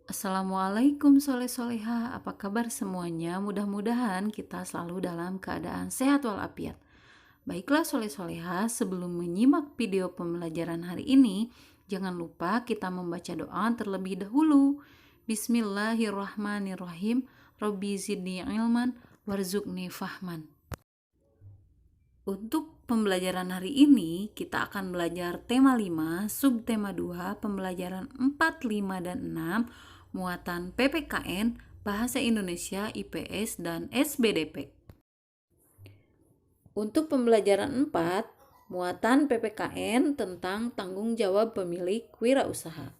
Assalamualaikum soleh-soleha, apa kabar semuanya? Mudah-mudahan kita selalu dalam keadaan sehat walafiat. Baiklah soleh-soleha, sebelum menyimak video pembelajaran hari ini, jangan lupa kita membaca doa terlebih dahulu. Bismillahirrahmanirrahim. Robbi zidni ilman warzuqni fahman. Untuk pembelajaran hari ini, kita akan belajar tema 5, subtema 2, pembelajaran 4, 5, dan 6, muatan PPKN, Bahasa Indonesia, IPS, dan SBDP. Untuk pembelajaran 4, muatan PPKN tentang tanggung jawab pemilik wirausaha.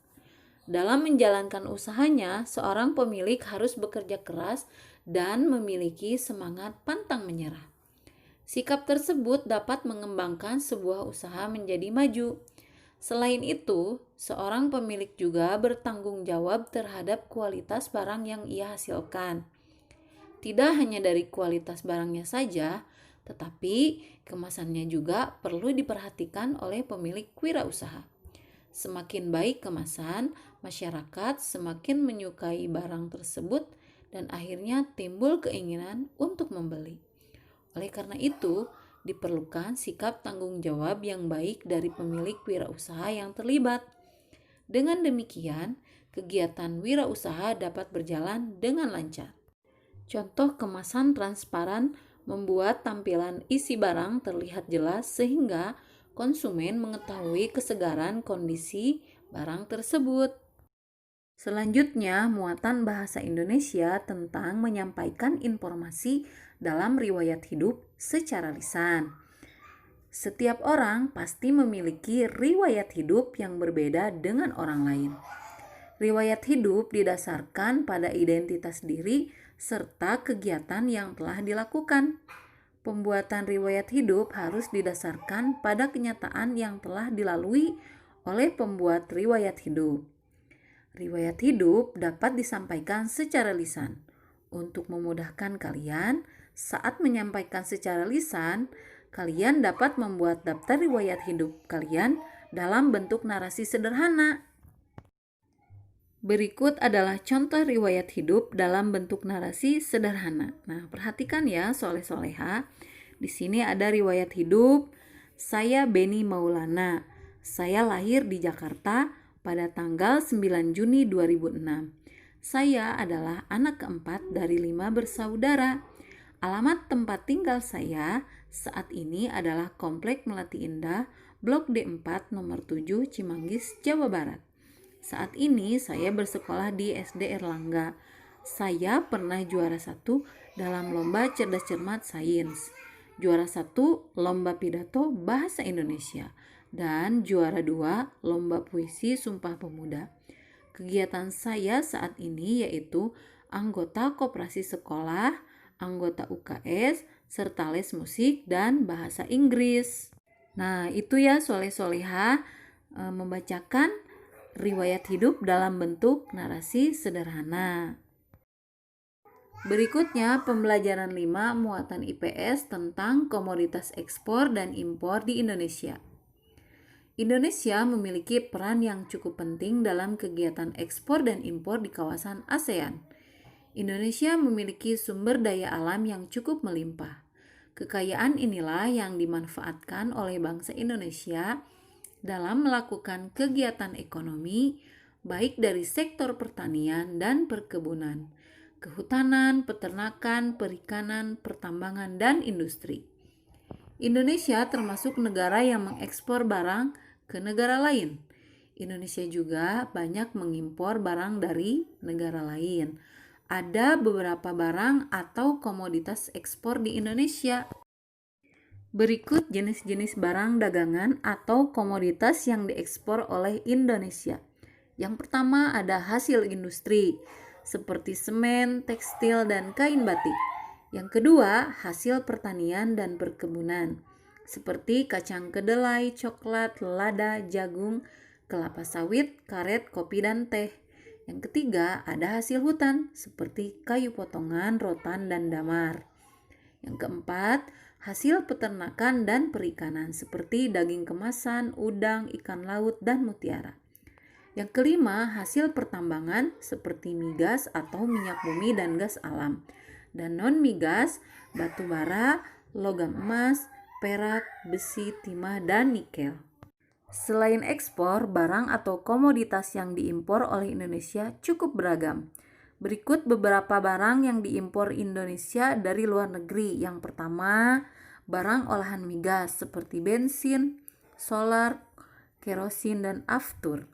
Dalam menjalankan usahanya, seorang pemilik harus bekerja keras dan memiliki semangat pantang menyerah. Sikap tersebut dapat mengembangkan sebuah usaha menjadi maju. Selain itu, seorang pemilik juga bertanggung jawab terhadap kualitas barang yang ia hasilkan. Tidak hanya dari kualitas barangnya saja, tetapi kemasannya juga perlu diperhatikan oleh pemilik wirausaha. Semakin baik kemasan, masyarakat semakin menyukai barang tersebut dan akhirnya timbul keinginan untuk membeli. Oleh karena itu, diperlukan sikap tanggung jawab yang baik dari pemilik wirausaha yang terlibat. Dengan demikian, kegiatan wirausaha dapat berjalan dengan lancar. Contoh kemasan transparan membuat tampilan isi barang terlihat jelas sehingga konsumen mengetahui kesegaran kondisi barang tersebut. Selanjutnya, muatan bahasa Indonesia tentang menyampaikan informasi dalam riwayat hidup secara lisan. Setiap orang pasti memiliki riwayat hidup yang berbeda dengan orang lain. Riwayat hidup didasarkan pada identitas diri serta kegiatan yang telah dilakukan. Pembuatan riwayat hidup harus didasarkan pada kenyataan yang telah dilalui oleh pembuat riwayat hidup. Riwayat hidup dapat disampaikan secara lisan. Untuk memudahkan kalian, saat menyampaikan secara lisan, kalian dapat membuat daftar riwayat hidup kalian dalam bentuk narasi sederhana. Berikut adalah contoh riwayat hidup dalam bentuk narasi sederhana. Nah, perhatikan ya soleh-soleha. Di sini ada riwayat hidup. Saya Beni Maulana. Saya lahir di Jakarta pada tanggal 9 Juni 2006. Saya adalah anak keempat dari 5 bersaudara. Alamat tempat tinggal saya saat ini adalah Komplek Melati Indah, Blok D4 nomor 7, Cimanggis, Jawa Barat. Saat ini saya bersekolah di SD Erlangga. Saya pernah juara 1 dalam lomba cerdas cermat sains, juara 1 lomba pidato bahasa Indonesia, dan juara 2 lomba puisi Sumpah Pemuda. Kegiatan saya saat ini yaitu anggota koperasi sekolah, anggota UKS, serta les musik dan bahasa Inggris. Nah, itu ya soleh-soleha, membacakan riwayat hidup dalam bentuk narasi sederhana. Berikutnya pembelajaran 5 muatan IPS tentang komoditas ekspor dan impor di Indonesia. Indonesia memiliki peran yang cukup penting dalam kegiatan ekspor dan impor di kawasan ASEAN. Indonesia memiliki sumber daya alam yang cukup melimpah. Kekayaan inilah yang dimanfaatkan oleh bangsa Indonesia dalam melakukan kegiatan ekonomi, baik dari sektor pertanian dan perkebunan, kehutanan, peternakan, perikanan, pertambangan, dan industri. Indonesia termasuk negara yang mengekspor barang ke negara lain. Indonesia juga banyak mengimpor barang dari negara lain. Ada beberapa barang atau komoditas ekspor di Indonesia. Berikut jenis-jenis barang dagangan atau komoditas yang diekspor oleh Indonesia. Yang pertama ada hasil industri, seperti semen, tekstil, dan kain batik. Yang kedua, hasil pertanian dan perkebunan, seperti kacang kedelai, coklat, lada, jagung, kelapa sawit, karet, kopi, dan teh. Yang ketiga, ada hasil hutan, seperti kayu potongan, rotan, dan damar. Yang keempat, hasil peternakan dan perikanan, seperti daging kemasan, udang, ikan laut, dan mutiara. Yang kelima, hasil pertambangan seperti migas atau minyak bumi dan gas alam. Dan non-migas, batu bara, logam emas, perak, besi, timah, dan nikel. Selain ekspor, barang atau komoditas yang diimpor oleh Indonesia cukup beragam. Berikut beberapa barang yang diimpor Indonesia dari luar negeri. Yang pertama, barang olahan migas seperti bensin, solar, kerosin, dan aftur.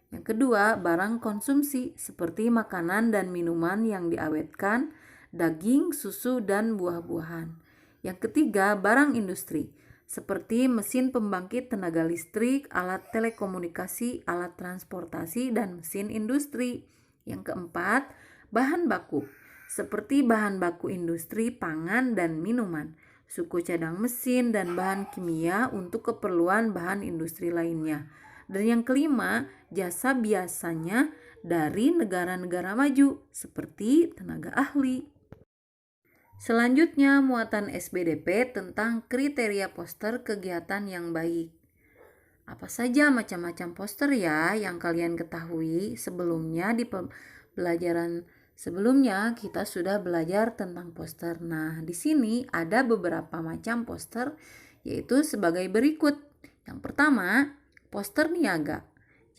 Yang kedua, barang konsumsi seperti makanan dan minuman yang diawetkan, daging, susu, dan buah-buahan. Yang ketiga, barang industri seperti mesin pembangkit tenaga listrik, alat telekomunikasi, alat transportasi, dan mesin industri. Yang keempat, bahan baku seperti bahan baku industri pangan dan minuman, suku cadang mesin, dan bahan kimia untuk keperluan bahan industri lainnya. Dan yang kelima, jasa biasanya dari negara-negara maju seperti tenaga ahli. Selanjutnya, muatan SBDP tentang kriteria poster kegiatan yang baik. Apa saja macam-macam poster ya yang kalian ketahui? Sebelumnya di pelajaran sebelumnya kita sudah belajar tentang poster. Nah, di sini ada beberapa macam poster yaitu sebagai berikut. Yang pertama, poster niaga,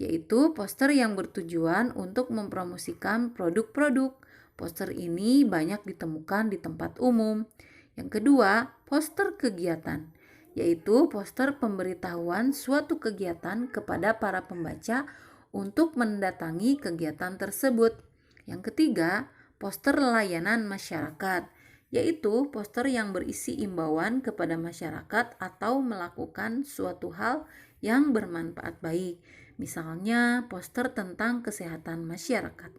yaitu poster yang bertujuan untuk mempromosikan produk-produk. Poster ini banyak ditemukan di tempat umum. Yang kedua, poster kegiatan, yaitu poster pemberitahuan suatu kegiatan kepada para pembaca untuk mendatangi kegiatan tersebut. Yang ketiga, poster layanan masyarakat, yaitu poster yang berisi imbauan kepada masyarakat atau melakukan suatu hal yang bermanfaat baik, misalnya poster tentang kesehatan masyarakat.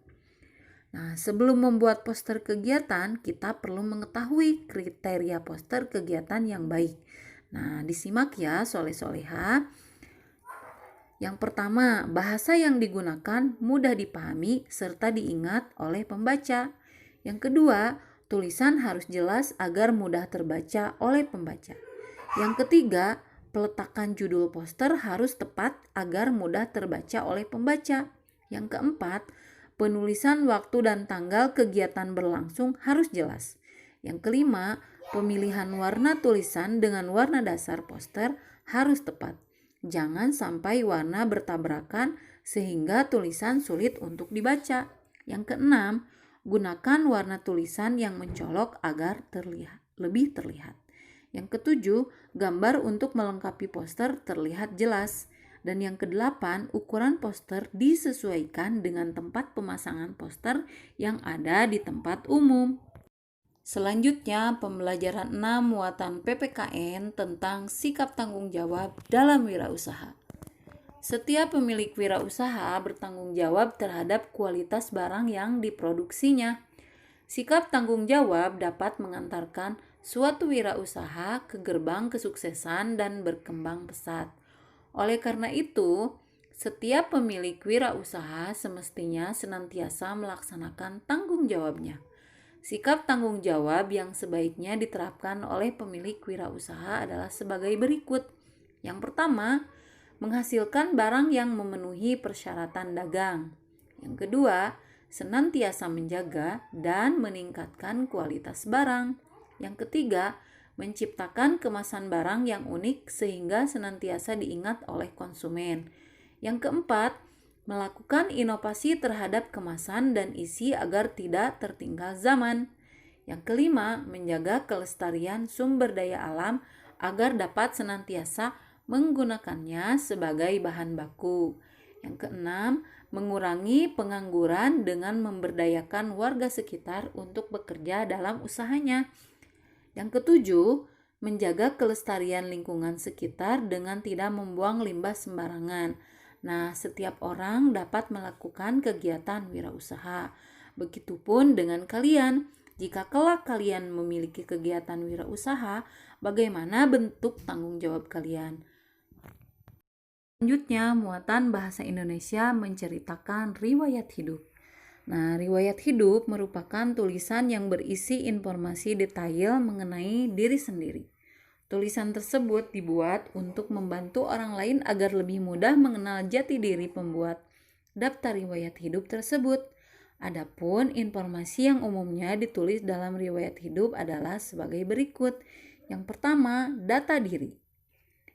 Nah, sebelum membuat poster kegiatan, kita perlu mengetahui kriteria poster kegiatan yang baik. Nah, disimak ya soleh-soleha. Yang pertama, bahasa yang digunakan mudah dipahami serta diingat oleh pembaca. Yang kedua, tulisan harus jelas agar mudah terbaca oleh pembaca. Yang ketiga, peletakan judul poster harus tepat agar mudah terbaca oleh pembaca. Yang keempat, penulisan waktu dan tanggal kegiatan berlangsung harus jelas. Yang kelima, pemilihan warna tulisan dengan warna dasar poster harus tepat. Jangan sampai warna bertabrakan sehingga tulisan sulit untuk dibaca. Yang keenam, gunakan warna tulisan yang mencolok agar lebih terlihat. Yang ketujuh, gambar untuk melengkapi poster terlihat jelas. Dan yang kedelapan, ukuran poster disesuaikan dengan tempat pemasangan poster yang ada di tempat umum. Selanjutnya, pembelajaran 6 muatan PPKN tentang sikap tanggung jawab dalam wirausaha. Setiap pemilik wirausaha bertanggung jawab terhadap kualitas barang yang diproduksinya. Sikap tanggung jawab dapat mengantarkan suatu wirausaha ke gerbang kesuksesan dan berkembang pesat. Oleh karena itu, setiap pemilik wirausaha semestinya senantiasa melaksanakan tanggung jawabnya. Sikap tanggung jawab yang sebaiknya diterapkan oleh pemilik wirausaha adalah sebagai berikut. Yang pertama, menghasilkan barang yang memenuhi persyaratan dagang. Yang kedua, senantiasa menjaga dan meningkatkan kualitas barang. Yang ketiga, menciptakan kemasan barang yang unik sehingga senantiasa diingat oleh konsumen. Yang keempat, melakukan inovasi terhadap kemasan dan isi agar tidak tertinggal zaman. Yang kelima, menjaga kelestarian sumber daya alam agar dapat senantiasa menggunakannya sebagai bahan baku. Yang keenam, mengurangi pengangguran dengan memberdayakan warga sekitar untuk bekerja dalam usahanya. Yang ketujuh, menjaga kelestarian lingkungan sekitar dengan tidak membuang limbah sembarangan. Nah, setiap orang dapat melakukan kegiatan wirausaha. Begitupun dengan kalian. Jika kelak kalian memiliki kegiatan wirausaha, bagaimana bentuk tanggung jawab kalian? Selanjutnya, muatan bahasa Indonesia menceritakan riwayat hidup. Nah, riwayat hidup merupakan tulisan yang berisi informasi detail mengenai diri sendiri. Tulisan tersebut dibuat untuk membantu orang lain agar lebih mudah mengenal jati diri pembuat. daftar riwayat hidup tersebut. Adapun informasi yang umumnya ditulis dalam riwayat hidup adalah sebagai berikut. Yang pertama, data diri.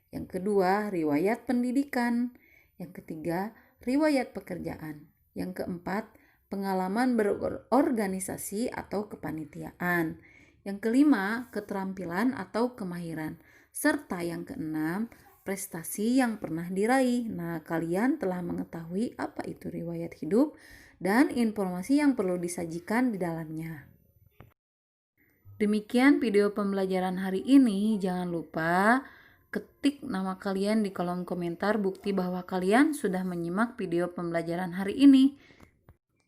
Yang kedua, riwayat pendidikan. Yang ketiga, riwayat pekerjaan. Yang keempat, pengalaman berorganisasi atau kepanitiaan. Yang kelima, keterampilan atau kemahiran. Serta yang keenam, prestasi yang pernah diraih. Nah, kalian telah mengetahui apa itu riwayat hidup dan informasi yang perlu disajikan di dalamnya. Demikian video pembelajaran hari ini. Jangan lupa ketik nama kalian di kolom komentar bukti bahwa kalian sudah menyimak video pembelajaran hari ini.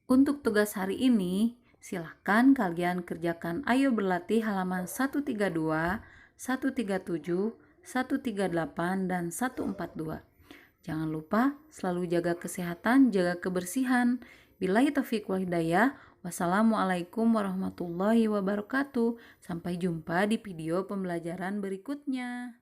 Untuk tugas hari ini, silahkan kalian kerjakan Ayo Berlatih halaman 132, 137, 138, dan 142. Jangan lupa selalu jaga kesehatan, jaga kebersihan. Billahi taufiq wal hidayah. Wassalamualaikum warahmatullahi wabarakatuh. Sampai jumpa di video pembelajaran berikutnya.